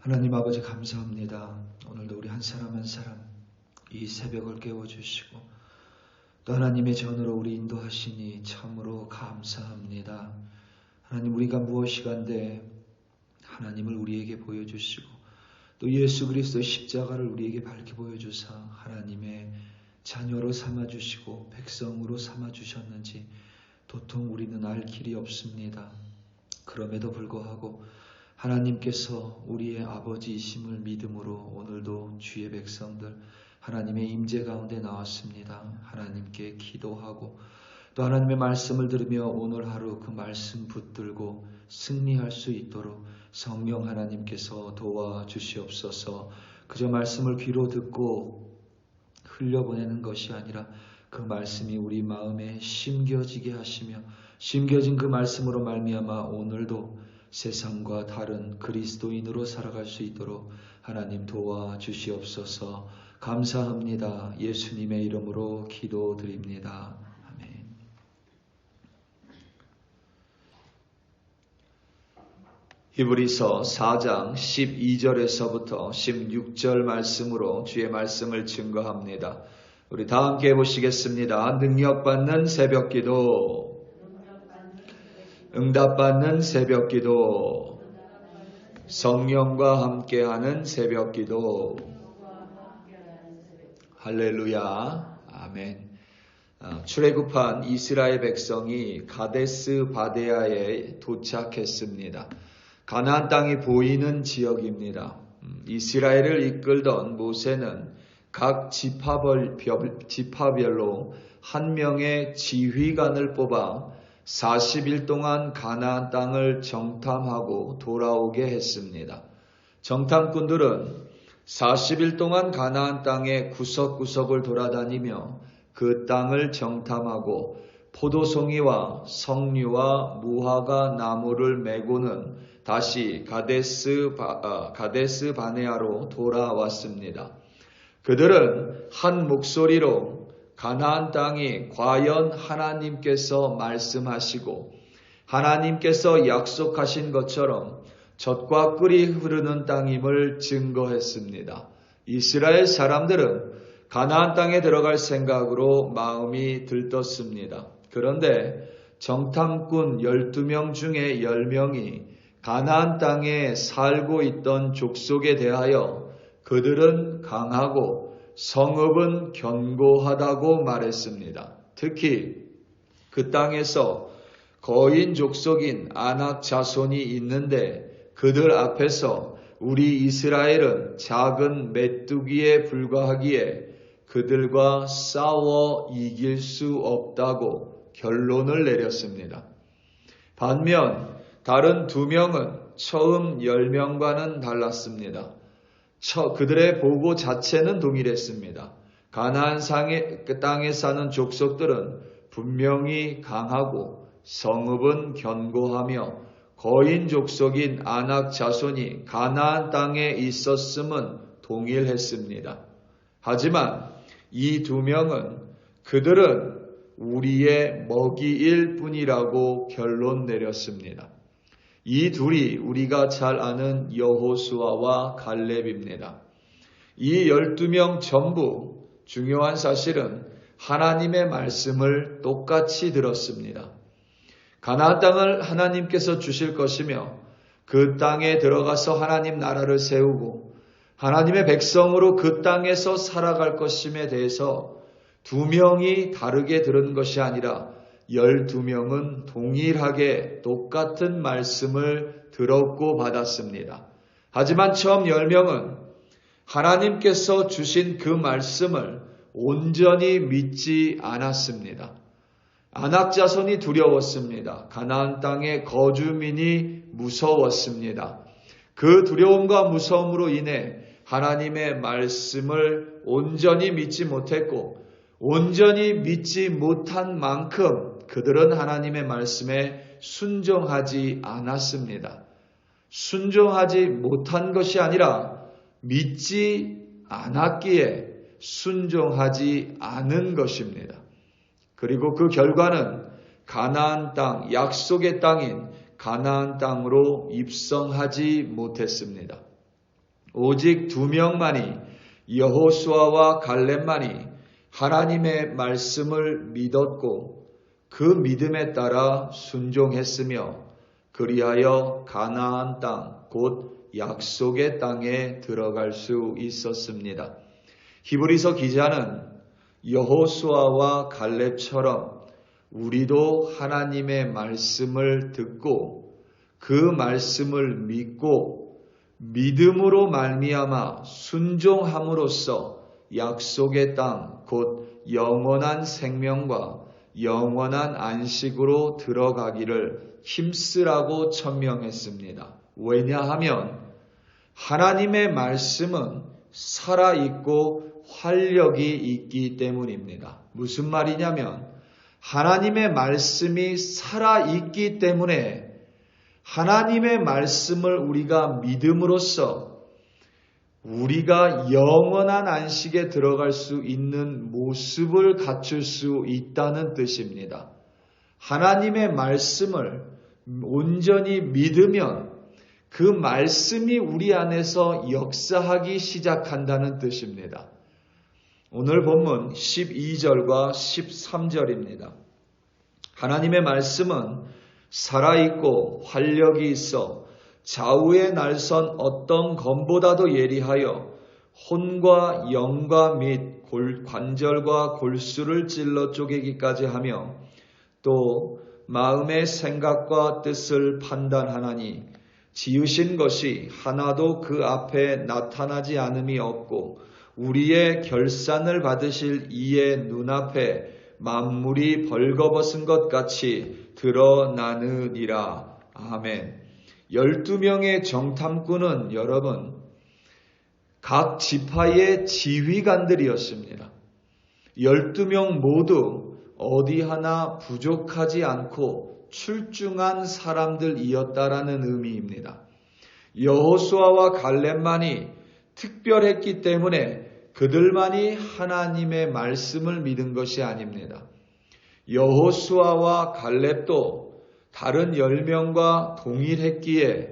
하나님 아버지 감사합니다. 오늘도 우리 한 사람 한 사람 이 새벽을 깨워주시고 또 하나님의 전으로 우리 인도하시니 참으로 감사합니다. 하나님 우리가 무엇이간데 하나님을 우리에게 보여주시고 또 예수 그리스도의 십자가를 우리에게 밝히 보여주사 하나님의 자녀로 삼아주시고 백성으로 삼아주셨는지 도통 우리는 알 길이 없습니다. 그럼에도 불구하고 하나님께서 우리의 아버지이심을 믿음으로 오늘도 주의 백성들 하나님의 임재 가운데 나왔습니다. 하나님께 기도하고 또 하나님의 말씀을 들으며 오늘 하루 그 말씀 붙들고 승리할 수 있도록 성령 하나님께서 도와주시옵소서. 그저 말씀을 귀로 듣고 흘려보내는 것이 아니라 그 말씀이 우리 마음에 심겨지게 하시며 심겨진 그 말씀으로 말미암아 오늘도 세상과 다른 그리스도인으로 살아갈 수 있도록 하나님 도와주시옵소서. 감사합니다. 예수님의 이름으로 기도드립니다. 아멘. 히브리서 4장 12절에서부터 16절 말씀으로 주의 말씀을 증거합니다. 우리 다 함께 해보시겠습니다. 능력받는 새벽기도, 응답받는 새벽기도, 성령과 함께하는 새벽기도. 할렐루야. 아멘. 출애굽한 이스라엘 백성이 가데스 바네아에 도착했습니다. 가나안 땅이 보이는 지역입니다. 이스라엘을 이끌던 모세는 각 지파별로 한 명의 지휘관을 뽑아 40일 동안 가나안 땅을 정탐하고 돌아오게 했습니다. 정탐꾼들은 40일 동안 가나안 땅의 구석구석을 돌아다니며 그 땅을 정탐하고 포도송이와 석류와 무화과 나무를 메고는 다시 가데스 바네아로 돌아왔습니다. 그들은 한 목소리로 가나안 땅이 과연 하나님께서 말씀하시고 하나님께서 약속하신 것처럼 젖과 꿀이 흐르는 땅임을 증거했습니다. 이스라엘 사람들은 가나안 땅에 들어갈 생각으로 마음이 들떴습니다. 그런데 정탐꾼 12명 중에 10명이 가나안 땅에 살고 있던 족속에 대하여 그들은 강하고 성읍은 견고하다고 말했습니다. 특히 그 땅에서 거인 족속인 아낙 자손이 있는데 그들 앞에서 우리 이스라엘은 작은 메뚜기에 불과하기에 그들과 싸워 이길 수 없다고 결론을 내렸습니다. 반면 다른 2명은 처음 10명과는 달랐습니다. 그들의 보고 자체는 동일했습니다. 가나안 땅에 사는 족속들은 분명히 강하고 성읍은 견고하며 거인 족속인 아낙 자손이 가나안 땅에 있었음은 동일했습니다. 하지만 이 2명은 그들은 우리의 먹이일 뿐이라고 결론 내렸습니다. 이 둘이 우리가 잘 아는 여호수아와 갈렙입니다. 이 12명 전부 중요한 사실은 하나님의 말씀을 똑같이 들었습니다. 가나안 땅을 하나님께서 주실 것이며 그 땅에 들어가서 하나님 나라를 세우고 하나님의 백성으로 그 땅에서 살아갈 것임에 대해서 2명이 다르게 들은 것이 아니라 12명은 동일하게 똑같은 말씀을 들었고 받았습니다. 하지만 처음 10명은 하나님께서 주신 그 말씀을 온전히 믿지 않았습니다. 아낙 자손이 두려웠습니다. 가나안 땅의 거주민이 무서웠습니다. 그 두려움과 무서움으로 인해 하나님의 말씀을 온전히 믿지 못했고 온전히 믿지 못한 만큼 그들은 하나님의 말씀에 순종하지 않았습니다. 순종하지 못한 것이 아니라 믿지 않았기에 순종하지 않은 것입니다. 그리고 그 결과는 가나안 땅, 약속의 땅인 가나안 땅으로 입성하지 못했습니다. 오직 2명만이, 여호수아와 갈렙만이 하나님의 말씀을 믿었고 그 믿음에 따라 순종했으며 그리하여 가나안 땅, 곧 약속의 땅에 들어갈 수 있었습니다. 히브리서 기자는 여호수아와 갈렙처럼 우리도 하나님의 말씀을 듣고 그 말씀을 믿고 믿음으로 말미암아 순종함으로써 약속의 땅, 곧 영원한 생명과 영원한 안식으로 들어가기를 힘쓰라고 천명했습니다. 왜냐하면 하나님의 말씀은 살아있고 활력이 있기 때문입니다. 무슨 말이냐면 하나님의 말씀이 살아있기 때문에 하나님의 말씀을 우리가 믿음으로써 우리가 영원한 안식에 들어갈 수 있는 모습을 갖출 수 있다는 뜻입니다. 하나님의 말씀을 온전히 믿으면 그 말씀이 우리 안에서 역사하기 시작한다는 뜻입니다. 오늘 본문 12절과 13절입니다. 하나님의 말씀은 살아있고 활력이 있어 좌우에 날선 어떤 검보다도 예리하여 혼과 영과 및 관절과 골수를 찔러 쪼개기까지 하며 또 마음의 생각과 뜻을 판단하나니 지으신 것이 하나도 그 앞에 나타나지 않음이 없고 우리의 결산을 받으실 이의 눈앞에 만물이 벌거벗은 것 같이 드러나느니라. 아멘. 12명의 정탐꾼은 여러분 각 지파의 지휘관들이었습니다. 12명 모두 어디 하나 부족하지 않고 출중한 사람들이었다라는 의미입니다. 여호수아와 갈렙만이 특별했기 때문에 그들만이 하나님의 말씀을 믿은 것이 아닙니다. 여호수아와 갈렙도 다른 10명과 동일했기에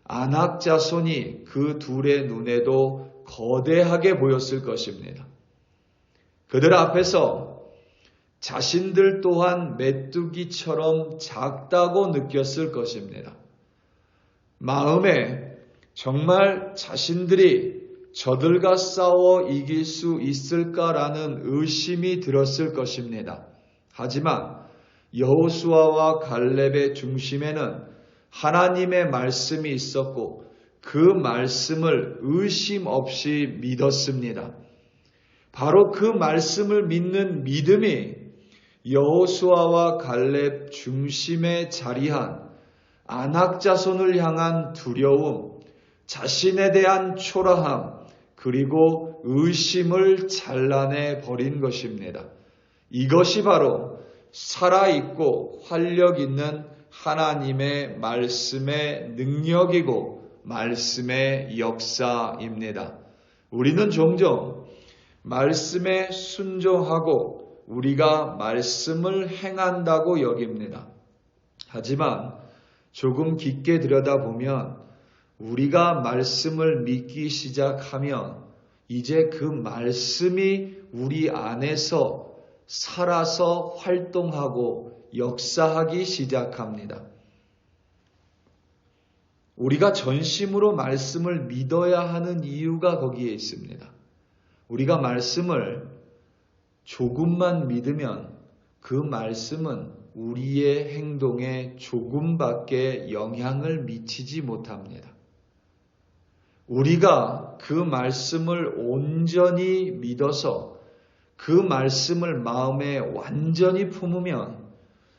아낙 자손이 그 둘의 눈에도 거대하게 보였을 것입니다. 그들 앞에서 자신들 또한 메뚜기처럼 작다고 느꼈을 것입니다. 마음에 정말 자신들이 저들과 싸워 이길 수 있을까라는 의심이 들었을 것입니다. 하지만 여호수아와 갈렙의 중심에는 하나님의 말씀이 있었고 그 말씀을 의심 없이 믿었습니다. 바로 그 말씀을 믿는 믿음이 여호수아와 갈렙 중심에 자리한 아낙 자손을 향한 두려움, 자신에 대한 초라함, 그리고 의심을 잘라내 버린 것입니다. 이것이 바로 살아있고 활력 있는 하나님의 말씀의 능력이고 말씀의 역사입니다. 우리는 종종 말씀에 순종하고 우리가 말씀을 행한다고 여깁니다. 하지만 조금 깊게 들여다보면 우리가 말씀을 믿기 시작하면 이제 그 말씀이 우리 안에서 살아서 활동하고 역사하기 시작합니다. 우리가 전심으로 말씀을 믿어야 하는 이유가 거기에 있습니다. 우리가 말씀을 조금만 믿으면 그 말씀은 우리의 행동에 조금밖에 영향을 미치지 못합니다. 우리가 그 말씀을 온전히 믿어서 그 말씀을 마음에 완전히 품으면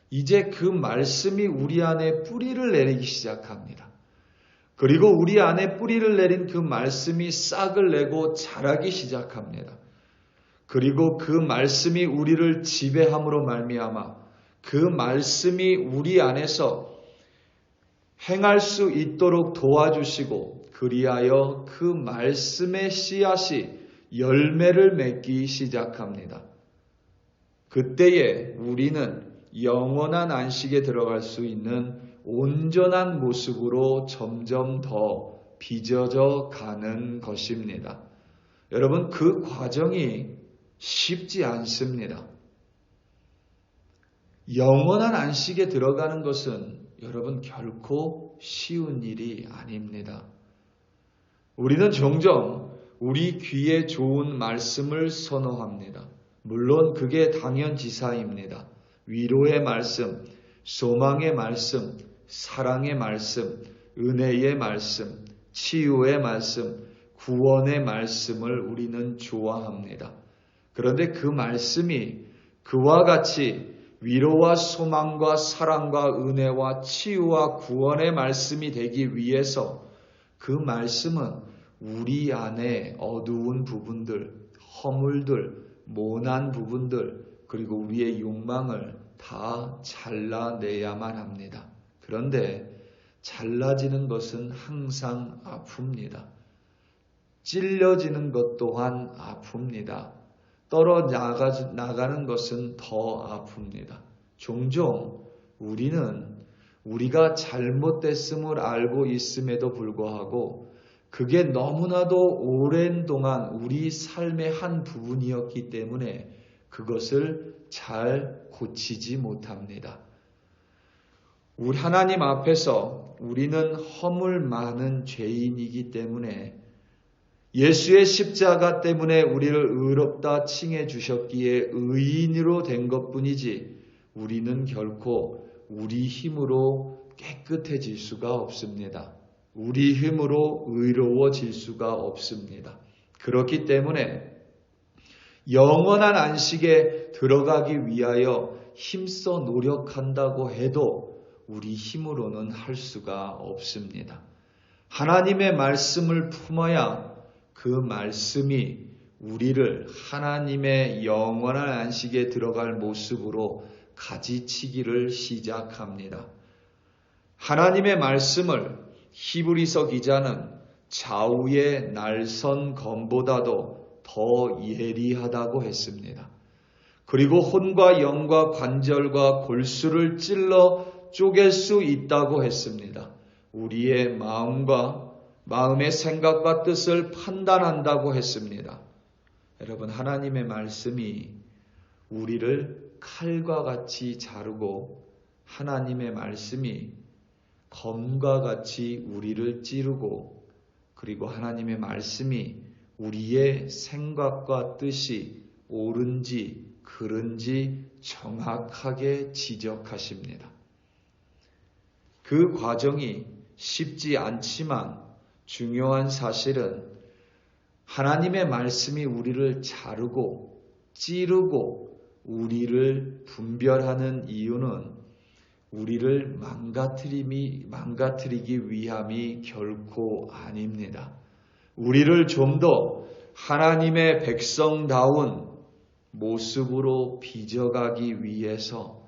이제 그 말씀이 우리 안에 뿌리를 내리기 시작합니다. 그리고 우리 안에 뿌리를 내린 그 말씀이 싹을 내고 자라기 시작합니다. 그리고 그 말씀이 우리를 지배함으로 말미암아 그 말씀이 우리 안에서 행할 수 있도록 도와주시고 그리하여 그 말씀의 씨앗이 열매를 맺기 시작합니다. 그때에 우리는 영원한 안식에 들어갈 수 있는 온전한 모습으로 점점 더 빚어져 가는 것입니다. 여러분, 그 과정이 쉽지 않습니다. 영원한 안식에 들어가는 것은 여러분 결코 쉬운 일이 아닙니다. 우리는 종종 우리 귀에 좋은 말씀을 선호합니다. 물론 그게 당연지사입니다. 위로의 말씀, 소망의 말씀, 사랑의 말씀, 은혜의 말씀, 치유의 말씀, 구원의 말씀을 우리는 좋아합니다. 그런데 그 말씀이 그와 같이 위로와 소망과 사랑과 은혜와 치유와 구원의 말씀이 되기 위해서 그 말씀은 우리 안에 어두운 부분들, 허물들, 모난 부분들, 그리고 우리의 욕망을 다 잘라내야만 합니다. 그런데 잘라지는 것은 항상 아픕니다. 찔려지는 것 또한 아픕니다. 나가는 것은 더 아픕니다. 종종 우리는 우리가 잘못됐음을 알고 있음에도 불구하고 그게 너무나도 오랜 동안 우리 삶의 한 부분이었기 때문에 그것을 잘 고치지 못합니다. 우리 하나님 앞에서 우리는 허물 많은 죄인이기 때문에 예수의 십자가 때문에 우리를 의롭다 칭해 주셨기에 의인으로 된 것뿐이지 우리는 결코 우리 힘으로 깨끗해질 수가 없습니다. 우리 힘으로 의로워질 수가 없습니다. 그렇기 때문에 영원한 안식에 들어가기 위하여 힘써 노력한다고 해도 우리 힘으로는 할 수가 없습니다. 하나님의 말씀을 품어야 그 말씀이 우리를 하나님의 영원한 안식에 들어갈 모습으로 가지치기를 시작합니다. 하나님의 말씀을 히브리서 기자는 좌우의 날선 검보다도 더 예리하다고 했습니다. 그리고 혼과 영과 관절과 골수를 찔러 쪼갤 수 있다고 했습니다. 우리의 마음의 생각과 뜻을 판단한다고 했습니다. 여러분, 하나님의 말씀이 우리를 칼과 같이 자르고 하나님의 말씀이 검과 같이 우리를 찌르고 그리고 하나님의 말씀이 우리의 생각과 뜻이 옳은지 그른지 정확하게 지적하십니다. 그 과정이 쉽지 않지만 중요한 사실은 하나님의 말씀이 우리를 자르고 찌르고 우리를 분별하는 이유는 우리를 망가뜨리기 위함이 결코 아닙니다. 우리를 좀 더 하나님의 백성다운 모습으로 빚어가기 위해서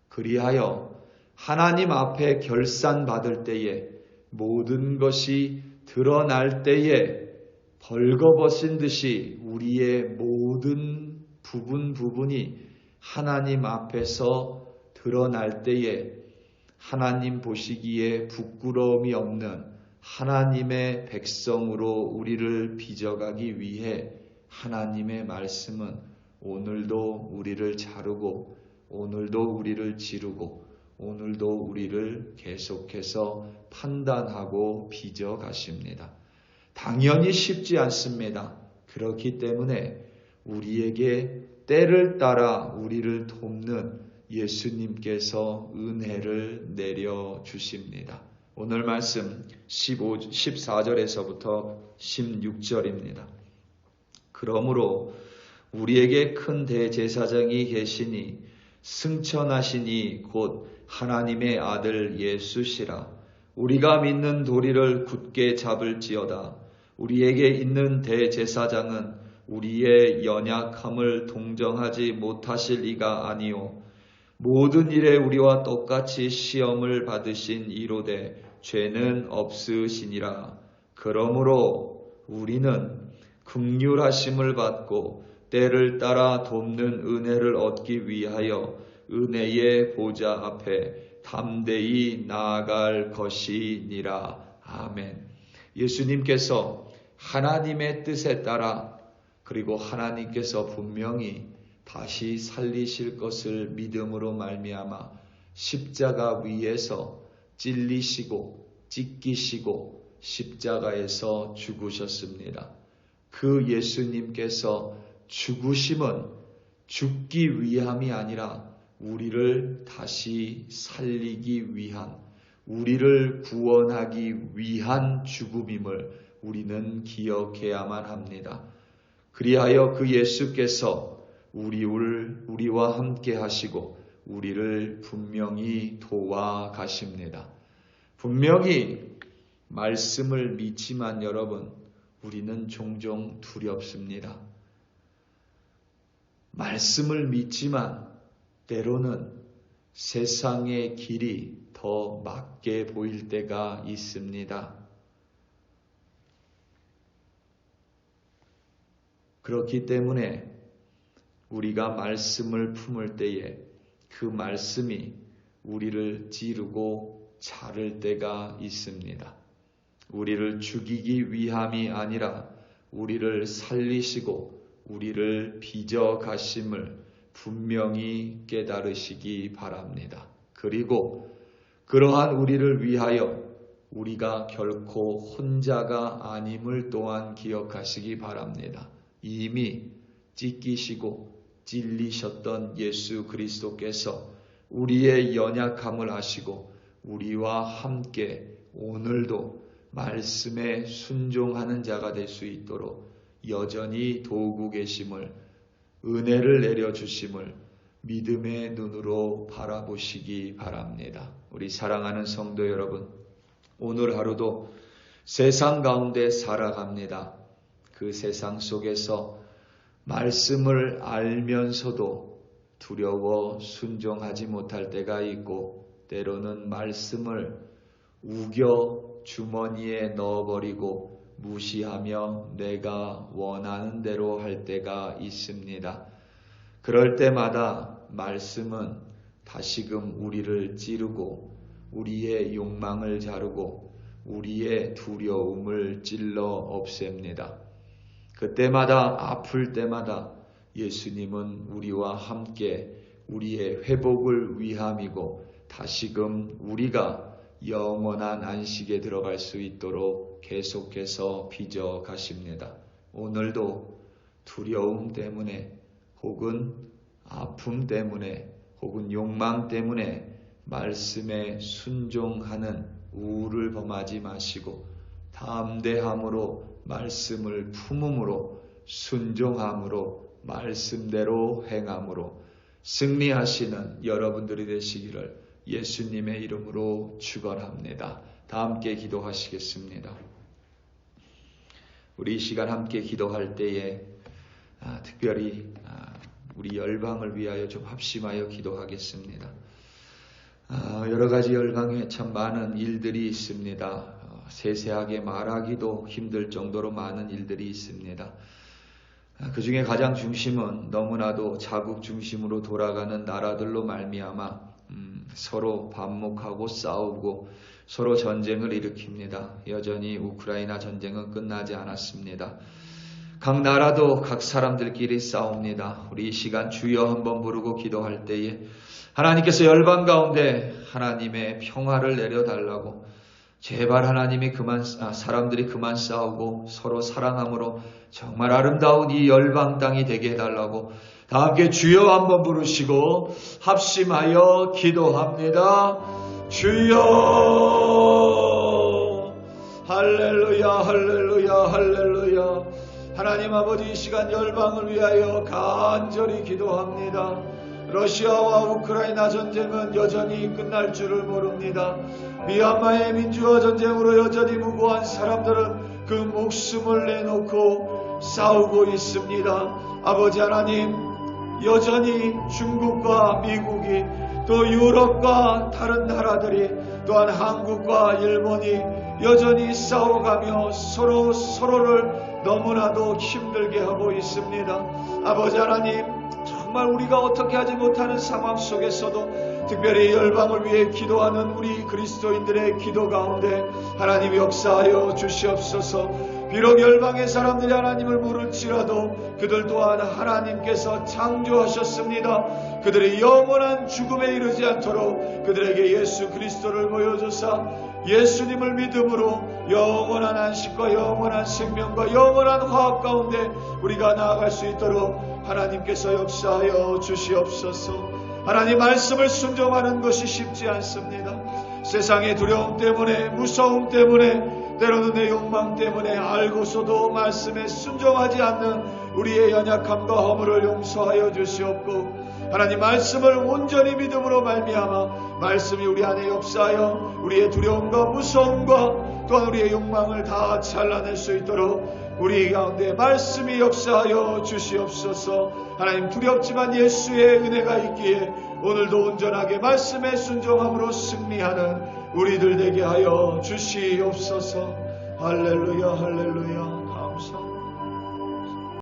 그리하여 하나님 앞에 결산받을 때에 모든 것이 드러날 때에 벌거벗은 듯이 우리의 모든 부분이 하나님 앞에서 드러날 때에 하나님 보시기에 부끄러움이 없는 하나님의 백성으로 우리를 빚어가기 위해 하나님의 말씀은 오늘도 우리를 자르고 오늘도 우리를 지르고 오늘도 우리를 계속해서 판단하고 빚어가십니다. 당연히 쉽지 않습니다. 그렇기 때문에 우리에게 때를 따라 우리를 돕는 예수님께서 은혜를 내려주십니다. 오늘 말씀 14절에서부터 16절입니다. 그러므로 우리에게 큰 대제사장이 계시니 승천하시니 곧 하나님의 아들 예수시라. 우리가 믿는 도리를 굳게 잡을지어다. 우리에게 있는 대제사장은 우리의 연약함을 동정하지 못하실 리가 아니요 모든 일에 우리와 똑같이 시험을 받으신 이로되 죄는 없으시니라. 그러므로 우리는 긍휼하심을 받고 때를 따라 돕는 은혜를 얻기 위하여 은혜의 보좌 앞에 담대히 나아갈 것이니라. 아멘. 예수님께서 하나님의 뜻에 따라 그리고 하나님께서 분명히 다시 살리실 것을 믿음으로 말미암아 십자가 위에서 찔리시고 찢기시고 십자가에서 죽으셨습니다. 그 예수님께서 죽으심은 죽기 위함이 아니라 우리를 다시 살리기 위한, 우리를 구원하기 위한 죽음임을 우리는 기억해야만 합니다. 그리하여 그 예수께서 우리와 함께 하시고 우리를 분명히 도와가십니다. 분명히 말씀을 믿지만 여러분, 우리는 종종 두렵습니다. 말씀을 믿지만 때로는 세상의 길이 더 맞게 보일 때가 있습니다. 그렇기 때문에 우리가 말씀을 품을 때에 그 말씀이 우리를 찌르고 자를 때가 있습니다. 우리를 죽이기 위함이 아니라 우리를 살리시고 우리를 빚어 가심을 분명히 깨달으시기 바랍니다. 그리고 그러한 우리를 위하여 우리가 결코 혼자가 아님을 또한 기억하시기 바랍니다. 이미 찢기시고 찔리셨던 예수 그리스도께서 우리의 연약함을 아시고 우리와 함께 오늘도 말씀에 순종하는 자가 될 수 있도록 여전히 도우고 계심을, 은혜를 내려주심을 믿음의 눈으로 바라보시기 바랍니다. 우리 사랑하는 성도 여러분, 오늘 하루도 세상 가운데 살아갑니다. 그 세상 속에서 말씀을 알면서도 두려워 순종하지 못할 때가 있고, 때로는 말씀을 우겨 주머니에 넣어버리고 무시하며 내가 원하는 대로 할 때가 있습니다. 그럴 때마다 말씀은 다시금 우리를 찌르고 우리의 욕망을 자르고 우리의 두려움을 찔러 없앱니다. 그때마다 아플 때마다 예수님은 우리와 함께 우리의 회복을 위함이고 다시금 우리가 영원한 안식에 들어갈 수 있도록 계속해서 빚어 가십니다. 오늘도 두려움 때문에 혹은 아픔 때문에 혹은 욕망 때문에 말씀에 순종하는 우울을 범하지 마시고 담대함으로 말씀을 품음으로 순종함으로 말씀대로 행함으로 승리하시는 여러분들이 되시기를 예수님의 이름으로 축원합니다. 다 함께 기도하시겠습니다. 우리 이 시간 함께 기도할 때에 특별히 우리 열방을 위하여 좀 합심하여 기도하겠습니다. 여러 가지 열방에 참 많은 일들이 있습니다. 세세하게 말하기도 힘들 정도로 많은 일들이 있습니다. 그 중에 가장 중심은 너무나도 자국 중심으로 돌아가는 나라들로 말미암아 서로 반목하고 싸우고 서로 전쟁을 일으킵니다. 여전히 우크라이나 전쟁은 끝나지 않았습니다. 각 나라도 각 사람들끼리 싸웁니다. 우리 이 시간 주여 한번 부르고 기도할 때에 하나님께서 열방 가운데 하나님의 평화를 내려달라고 제발 하나님이 사람들이 그만 싸우고 서로 사랑함으로 정말 아름다운 이 열방 땅이 되게 해달라고 다 함께 주여 한번 부르시고 합심하여 기도합니다. 주여 할렐루야 할렐루야 할렐루야. 하나님 아버지 이 시간 열방을 위하여 간절히 기도합니다. 러시아와 우크라이나 전쟁은 여전히 끝날 줄을 모릅니다. 미얀마의 민주화 전쟁으로 여전히 무고한 사람들은 그 목숨을 내놓고 싸우고 있습니다. 아버지 하나님, 여전히 중국과 미국이 또 유럽과 다른 나라들이 또한 한국과 일본이 여전히 싸워가며 서로를 너무나도 힘들게 하고 있습니다. 아버지 하나님, 정말 우리가 어떻게 하지 못하는 상황 속에서도 특별히 열방을 위해 기도하는 우리 그리스도인들의 기도 가운데 하나님 역사하여 주시옵소서. 비록 열방의 사람들이 하나님을 물을지라도 그들 또한 하나님께서 창조하셨습니다. 그들이 영원한 죽음에 이르지 않도록 그들에게 예수 그리스도를 보여주사 예수님을 믿음으로 영원한 안식과 영원한 생명과 영원한 화합 가운데 우리가 나아갈 수 있도록 하나님께서 역사하여 주시옵소서. 하나님 말씀을 순종하는 것이 쉽지 않습니다. 세상의 두려움 때문에, 무서움 때문에, 때로는 내 욕망 때문에 알고서도 말씀에 순종하지 않는 우리의 연약함과 허물을 용서하여 주시옵고, 하나님 말씀을 온전히 믿음으로 말미암아 말씀이 우리 안에 역사하여 우리의 두려움과 무서움과 또한 우리의 욕망을 다 잘라낼 수 있도록 우리 가운데 말씀이 역사하여 주시옵소서. 하나님 두렵지만 예수의 은혜가 있기에 오늘도 온전하게 말씀에 순종함으로 승리하는 우리들 되게 하여 주시옵소서. 할렐루야 할렐루야.